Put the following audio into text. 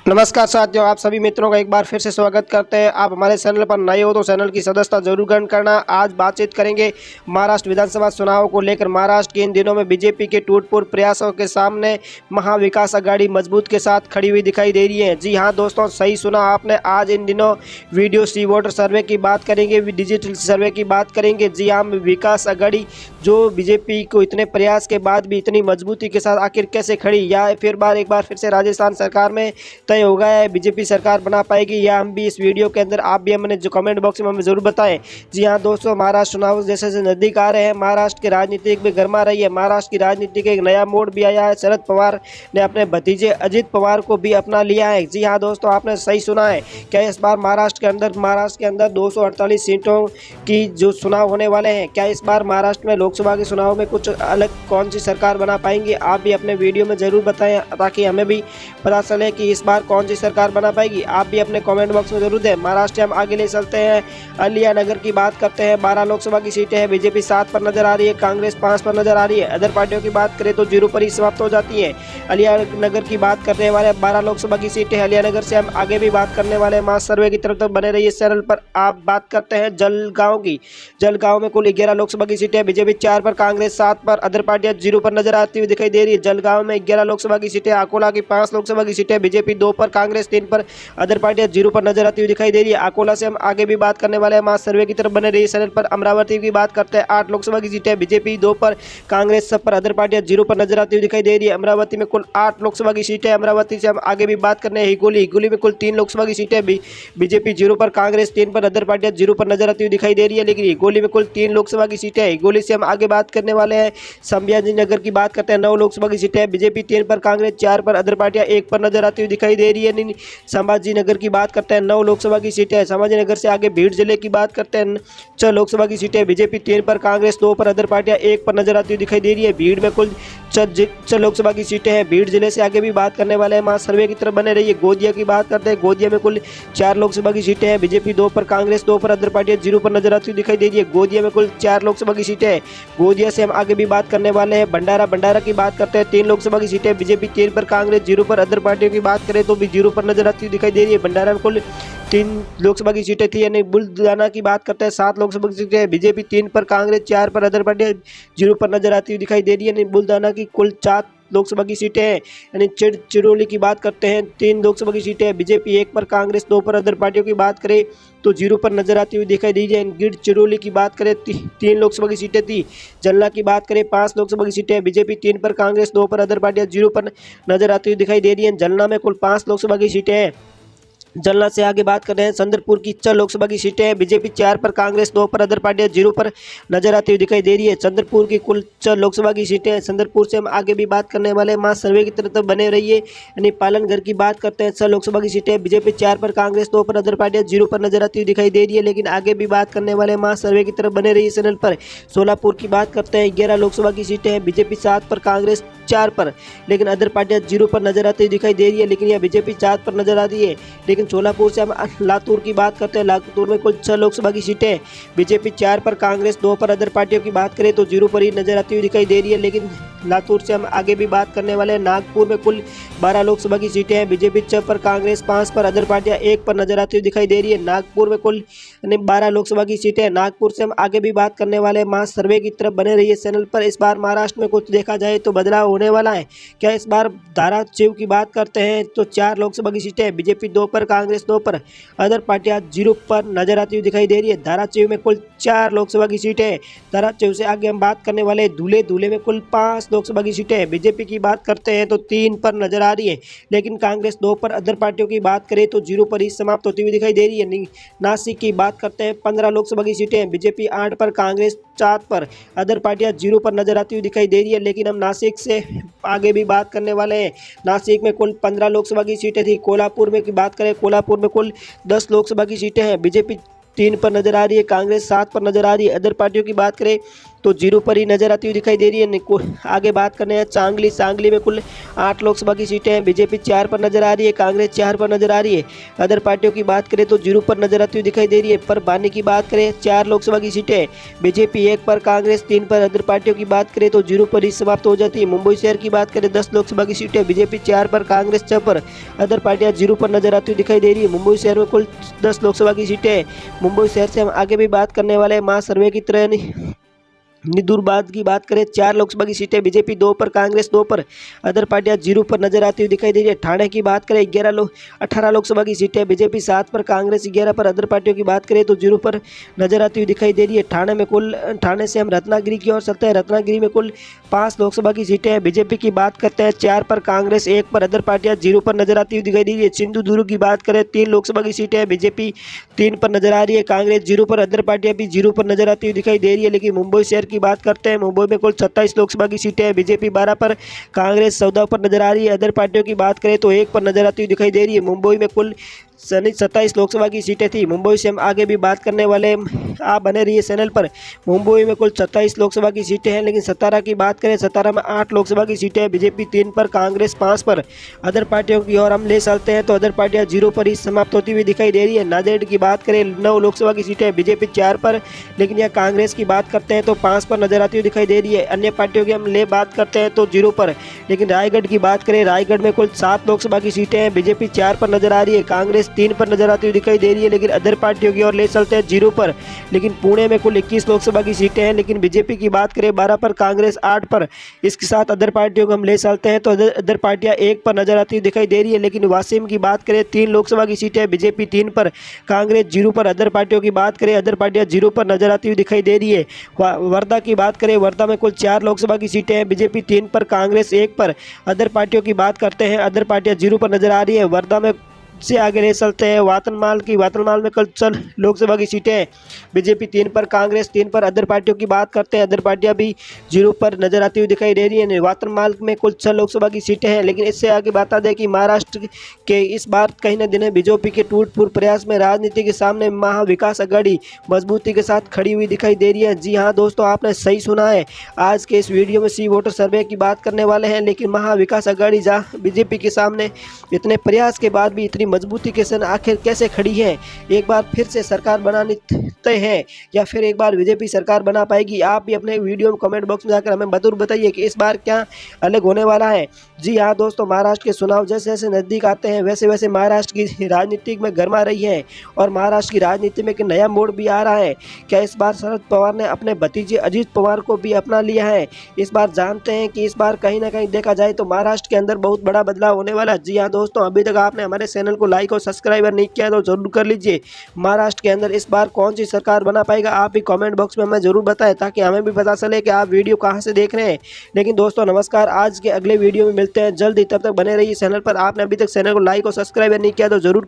नमस्कार साथियों, आप सभी मित्रों का एक बार फिर से स्वागत करते हैं। आप हमारे चैनल पर नए हो तो चैनल की सदस्यता जरूर ग्रहण करना। आज बातचीत करेंगे महाराष्ट्र विधानसभा चुनाव को लेकर। महाराष्ट्र के इन दिनों में बीजेपी के टूटफूट प्रयासों के सामने महाविकास आघाड़ी मजबूत के साथ खड़ी हुई दिखाई दे रही है। जी हाँ दोस्तों, सही सुना आपने। आज इन दिनों वीडियो सी वोटर सर्वे की बात करेंगे, डिजिटल सर्वे की बात करेंगे। जी हाँ, विकास आघाड़ी जो बीजेपी को इतने प्रयास के बाद भी इतनी मजबूती के साथ आखिर कैसे खड़ी, या एक बार फिर से राजस्थान सरकार में तय हो गया है, बीजेपी सरकार बना पाएगी, या हम भी इस वीडियो के अंदर आप भी हमें जो कमेंट बॉक्स में हमें जरूर बताएं। जी हाँ दोस्तों, महाराष्ट्र चुनाव जैसे जैसे नजदीक आ रहे हैं, महाराष्ट्र की राजनीति भी गर्मा रही है। महाराष्ट्र की राजनीति के एक नया मोड़ भी आया है। शरद पवार ने अपने भतीजे अजित पवार को भी अपना लिया है। जी हाँ दोस्तों, आपने सही सुना है। क्या इस बार महाराष्ट्र के अंदर 248 सीटों की जो चुनाव होने वाले हैं, क्या इस बार महाराष्ट्र में लोकसभा के चुनाव में कुछ अलग कौन सी सरकार बना पाएंगे? आप भी अपने वीडियो में जरूर बताएं ताकि हमें भी पता चले कि इस बार कौन सी सरकार बना पाएगी। आप भी अपने कमेंट बॉक्स में जरूर दें। महाराष्ट्र हम आगे ले चलते हैं। अलिया नगर की बात करते हैं। 12 लोकसभा की सीटें हैं। बीजेपी 7 पर नजर आ रही है, कांग्रेस 5 पर नजर आ रही है। अदर पार्टियों की बात करें तो 0 पर ही समाप्त हो जाती है। अलिया नगर की बात करने वाले 12 लोकसभा की सीटें। अलिया नगर से हम आगे भी बात करने वाले हैं। मास सर्वे की तरफ तक बने रहिए इस चैनल पर। आप बात करते हैं जलगांव की। जलगांव में कुल 11 लोकसभा की सीटें। बीजेपी 4 पर, कांग्रेस 7 पर, अदर पार्टियां 0 पर नजर आती हुई दिखाई दे रही है। जलगांव में 11 लोकसभा की सीटें। अकोला की 5 लोकसभा की सीटें। बीजेपी 2 पर, कांग्रेस 3 पर, अदर पार्टियां 0 पर नजर आती हुई दिखाई दे रही है। अकोला से हम आगे भी बात करने वाले हैं। मास सर्वे की तरफ बने रही चैनल पर। अमरावती की बात करते हैं। 8 लोकसभा की सीटें। बीजेपी 2 पर, कांग्रेस सब पर, अदर पार्टियां 0 पर नजर आती हुई दिखाई दे रही है। अमरावती में कुल 8 लोकसभा की सीटें। अमरावती से हम आगे भी बात करने हैं। हिगोली में कुल 3 लोकसभा की सीटें। बीजेपी 0 पर, कांग्रेस 3 पर, अदर पार्टियां 0 पर नजर आती हुई दिखाई दे रही है। लेकिन हिगोली में कुल 3 लोकसभा की सीटें। हिगोली से हम आगे बात करने वाले हैं। संभाजी नगर की बात करते हैं। 9 लोकसभा की सीटें। बीजेपी 3 पर, कांग्रेस 4 पर, अदर पार्टियां 1 पर नजर आती हुई दिखाई दे रही है। संभाजी नगर की बात करते हैं। 9 लोकसभा की सीटें। संभाजी नगर से आगे भीड़ जिले की बात करते हैं। 6 लोकसभा की सीटें। बीजेपी 3 पर, कांग्रेस 2 पर, अदर पार्टियां 1 पर नजर आती हुई दिखाई दे रही है। भीड़ में कुल 6 लोकसभा की सीटें हैं। भीड़ जिले से आगे भी बात करने वाले हैं। मास सर्वे की तरफ बने रहिए। गोदिया की बात करते हैं। गोदिया में कुल 4 लोकसभा की सीटें हैं। बीजेपी 2 पर, कांग्रेस 2 पर, अदर पार्टियां 0 पर नजर आती हुई दिखाई दे रही है। गोदिया में कुल 4 लोकसभा की सीटें हैं। गोदिया से हम आगे भी बात करने वाले हैं। भंडारा की बात करते हैं। 3 लोकसभा की सीटें। बीजेपी 3 पर, कांग्रेस 0 पर, अदर पार्टियों की बात करें तो भी 0 पर नजर आती हुई दिखाई दे रही है। भंडारा में कुल 3 लोकसभा की सीटें थी। यानी बुलढाना की बात करते हैं। 7 लोकसभा की सीटें। बीजेपी 3 पर, कांग्रेस 4 पर, अदर पार्टियां 0 पर नजर आती हुई दिखाई दे रही है। बुलढाना की कुल 4 लोकसभा की सीटें हैं। यानी चिड़ोली की बात करते हैं। 3 लोकसभा की सीटें हैं। बीजेपी 1 पर, कांग्रेस 2 पर, अदर पार्टियों की बात करें तो 0 पर नजर आती हुई दिखाई दी जाए। गिर चिड़ोली की बात करें 3 लोकसभा की सीटें थी। जलना की बात करें 5 लोकसभा की सीटें। बीजेपी 3 पर, कांग्रेस 2 पर, अदर पार्टियां 0 पर नजर आती हुई दिखाई दे रही है। जलना में कुल 5 लोकसभा की सीटें हैं। जलना से आगे बात कर रहे हैं। चंद्रपुर की 6 लोकसभा की सीटें हैं। बीजेपी 4 पर, कांग्रेस 2 पर, अदर पार्टियां 0 पर नजर आती हुई दिखाई दे रही है। चंद्रपुर की कुल 6 लोकसभा की सीटें हैं। चंद्रपुर से हम आगे भी बात करने वाले हैं। मास सर्वे की तरफ बने रहिए। यानी पालनगढ़ की बात करते हैं। 6 लोकसभा की सीटें। बीजेपी 4 पर, कांग्रेस 2 पर, अदर पार्टियां 0 पर नजर आती हुई दिखाई दे रही है। लेकिन आगे भी बात करने वाले मास सर्वे की तरफ बने रहिए चैनल पर। सोलापुर की बात करते हैं। 11 लोकसभा की सीटें हैं। बीजेपी 7 पर, कांग्रेस 4 पर, लेकिन अदर पार्टियां 0 पर नजर आती हुई दिखाई दे रही है। लेकिन यह बीजेपी 4 पर नजर आ रही है। लेकिन सोलापुर से हम लातूर की बात करते हैं। लातूर में कुल 6 लोकसभा की सीटें। बीजेपी 4 पर, कांग्रेस 2 पर, अदर पार्टियों की बात करें तो 0 पर ही नजर आती हुई दिखाई दे रही है। लेकिन लातूर से हम आगे भी बात करने वाले हैं। नागपुर में कुल 12 लोकसभा की सीटें हैं। बीजेपी 6 पर, कांग्रेस 5 पर, अदर पार्टियां 1 पर नजर आती हुई दिखाई दे रही है। नागपुर में कुल 12 लोकसभा की सीटें हैं। नागपुर से हम आगे भी बात करने वाले हैं। मास सर्वे की तरफ बने रहिए चैनल पर। इस बार महाराष्ट्र में कुछ देखा जाए तो बदलाव होने वाला है। क्या इस बार धाराशिव की बात करते हैं तो 4 लोकसभा की सीटें। बीजेपी 2 पर, कांग्रेस 2 पर, अदर पार्टियां 0 पर नजर आती हुई दिखाई दे रही है। धाराशिव में कुल 4 लोकसभा की सीटें। धाराशिव से आगे हम बात करने वाले धुले में कुल 5 लोकसभा की सीटें। बीजेपी की बात करते हैं तो 3 पर नजर आ रही है। लेकिन कांग्रेस 2 पर, अदर पार्टियों की बात करें तो 0 पर ही समाप्त होती हुई दिखाई दे रही है। नासिक की बात करते हैं। 15 लोकसभा की सीटें। बीजेपी 8 पर, कांग्रेस 4 पर, अदर पार्टियां 0 पर नजर आती हुई दिखाई दे रही है। लेकिन हम नासिक से आगे भी बात करने वाले हैं। नासिक में कुल 15 लोकसभा की सीटें थी। कोल्हापुर में की बात करें। कोल्हापुर में कुल 10 लोकसभा की सीटें हैं। बीजेपी 3 पर नजर आ रही है, कांग्रेस 7 पर नजर आ रही है। अदर पार्टियों की बात करें तो जीरो पर ही नजर आती हुई दिखाई दे रही है। आगे बात करने हैं सांगली में कुल 8 लोकसभा की सीटें हैं। बीजेपी 4 पर नजर आ रही है, कांग्रेस 4 पर नजर आ रही है। अदर पार्टियों की बात करें तो जीरो पर नजर आती हुई दिखाई दे रही है। पर बानी की बात करें 4 लोकसभा की सीटें, बीजेपी 1 पर, कांग्रेस 3 पर। अदर पार्टियों की बात करें तो जीरो पर ही समाप्त हो जाती है। मुंबई शहर की बात करें 10 लोकसभा की सीटें, बीजेपी 4 पर, कांग्रेस 6 पर। अदर पार्टियां जीरो पर नजर आती हुई दिखाई दे रही है। मुंबई शहर में कुल 10 लोकसभा की सीटें हैं। मुंबई शहर से हम आगे भी बात करने वाले हैं। महासर्वे की तरह निदुरबाद की बात करें 4 लोकसभा की सीटें, बीजेपी 2 पर, कांग्रेस 2 पर। अदर पार्टियां जीरो पर नजर आती हुई दिखाई दे रही है। ठाणे की बात करें 18 लोकसभा की सीटें, बीजेपी 7 पर, कांग्रेस 11 पर। अदर पार्टियों की बात करें तो जीरो पर नजर आती हुई दिखाई दे रही है। ठाणे से हम रत्नागिरी की ओर चलते हैं। रत्नागिरी में कुल 5 लोकसभा की सीटें हैं। बीजेपी की बात करते हैं 4 पर, कांग्रेस 1 पर। अदर पार्टियां जीरो पर नजर आती हुई दिखाई दे रही है। सिंधुदुर्ग की बात करें 3 लोकसभा की सीटें हैं, बीजेपी 3 पर नजर आ रही है, कांग्रेस जीरो पर। अदर पार्टियां भी जीरो पर नजर आती हुई दिखाई दे रही है। लेकिन मुंबई शहर की बात करते हैं, मुंबई में कुल 27 लोकसभा की सीटें हैं, बीजेपी 12 पर, कांग्रेस 14 पर नजर आ रही है। अदर पार्टियों की बात करें तो 1 पर नजर आती हुई दिखाई दे रही है। मुंबई में कुल 27 लोकसभा की सीटें थी। मुंबई से हम आगे भी बात करने वाले हैं, आप बने रहिए चैनल पर। मुंबई में कुल 27 लोकसभा की सीटें हैं। लेकिन सतारा की बात करें, सतारा में 8 लोकसभा की सीटें हैं, बीजेपी 3 पर, कांग्रेस 5 पर। अदर पार्टियों की ओर हम ले चलते हैं तो अदर पार्टियां जीरो पर ही समाप्त होती हुई दिखाई दे रही है। नांदेड़ की बात करें 9 लोकसभा की सीटें हैं, बीजेपी 4 पर, लेकिन यह कांग्रेस की बात करते हैं तो 5 पर नजर आती हुई दिखाई दे रही है। अन्य पार्टियों की हम ले बात करते हैं तो जीरो पर। लेकिन रायगढ़ की बात करें, रायगढ़ में कुल 7 लोकसभा की सीटें हैं, बीजेपी 4 पर नजर आ रही है, कांग्रेस 3 पर नजर आती हुई दिखाई दे रही है। लेकिन अदर पार्टियों की ओर ले चलते हैं जीरो पर। लेकिन पुणे में कुल 21 लोकसभा की सीटें हैं, लेकिन बीजेपी की बात करें 12 पर, कांग्रेस 8 पर। इसके साथ अदर पार्टियों को हम ले चलते हैं तो अदर पार्टियां 1 पर नजर आती हुई दिखाई दे रही है। लेकिन वाशिम की बात करें 3 लोकसभा की सीटें, बीजेपी 3 पर, कांग्रेस जीरो पर। अदर पार्टियों की बात करें, अदर पार्टियां जीरो पर नजर आती हुई दिखाई दे रही है। वर्धा की बात करें, वर्धा में कुल 4 लोकसभा की सीटें हैं, बीजेपी 3 पर, कांग्रेस 1 पर। अदर पार्टियों की बात करते हैं, अदर पार्टियां जीरो पर नजर आ रही है। वर्धा में से आगे ले चलते हैं वातनमाल में कल चल लोकसभा की सीटें, बीजेपी 3 पर, कांग्रेस 3 पर। अदर पार्टियों की बात करते हैं, अदर पार्टियां भी जीरो पर नजर आती हुई दिखाई दे रही है। वातनमाल में कुल 6 लोकसभा की सीटें हैं। लेकिन इससे आगे बता दें कि महाराष्ट्र के इस बार कहीं न दिन बीजेपी के टूटफूट प्रयास में राजनीति के सामने महाविकास अघाड़ी मजबूती के साथ खड़ी हुई दिखाई दे रही है। जी हाँ दोस्तों, आपने सही सुना है। आज के इस वीडियो में सी वोटर सर्वे की बात करने वाले हैं। लेकिन महाविकास अघाड़ी जहाँ बीजेपी के सामने इतने प्रयास के बाद भी इतनी मजबूती के साथ आखिर कैसे खड़ी है, एक बार फिर से सरकार बनानी तय है या फिर एक बार बीजेपी सरकार बना पाएगी? आप भी अपने वीडियो में कमेंट बॉक्स में जाकर हमें जरूर बताइए कि इस बार क्या अलग होने वाला है। जी हाँ दोस्तों, महाराष्ट्र के चुनाव जैसे जैसे नज़दीक आते हैं वैसे वैसे महाराष्ट्र की राजनीति में गर्मा रही है और महाराष्ट्र की राजनीति में एक नया मोड़ भी आ रहा है। क्या इस बार शरद पवार ने अपने भतीजे अजीत पवार को भी अपना लिया है? इस बार जानते हैं कि इस बार कहीं ना कहीं देखा जाए तो महाराष्ट्र के अंदर बहुत बड़ा बदलाव होने वाला है। जी हाँ दोस्तों, अभी तक आपने हमारे चैनल को लाइक और सब्सक्राइब नहीं किया तो जरूर कर लीजिए। महाराष्ट्र के अंदर इस बार कौन सी सरकार बना पाएगा, आप भी कमेंट बॉक्स में हमें जरूर बताएं ताकि हमें भी पता चले कि आप वीडियो कहां से देख रहे हैं। लेकिन दोस्तों नमस्कार, आज के अगले वीडियो में मिलते हैं जल्दी, तब तक बने रहिए चैनल पर। आपने अभी तक चैनल को लाइक और सब्सक्राइब नहीं किया तो जरूर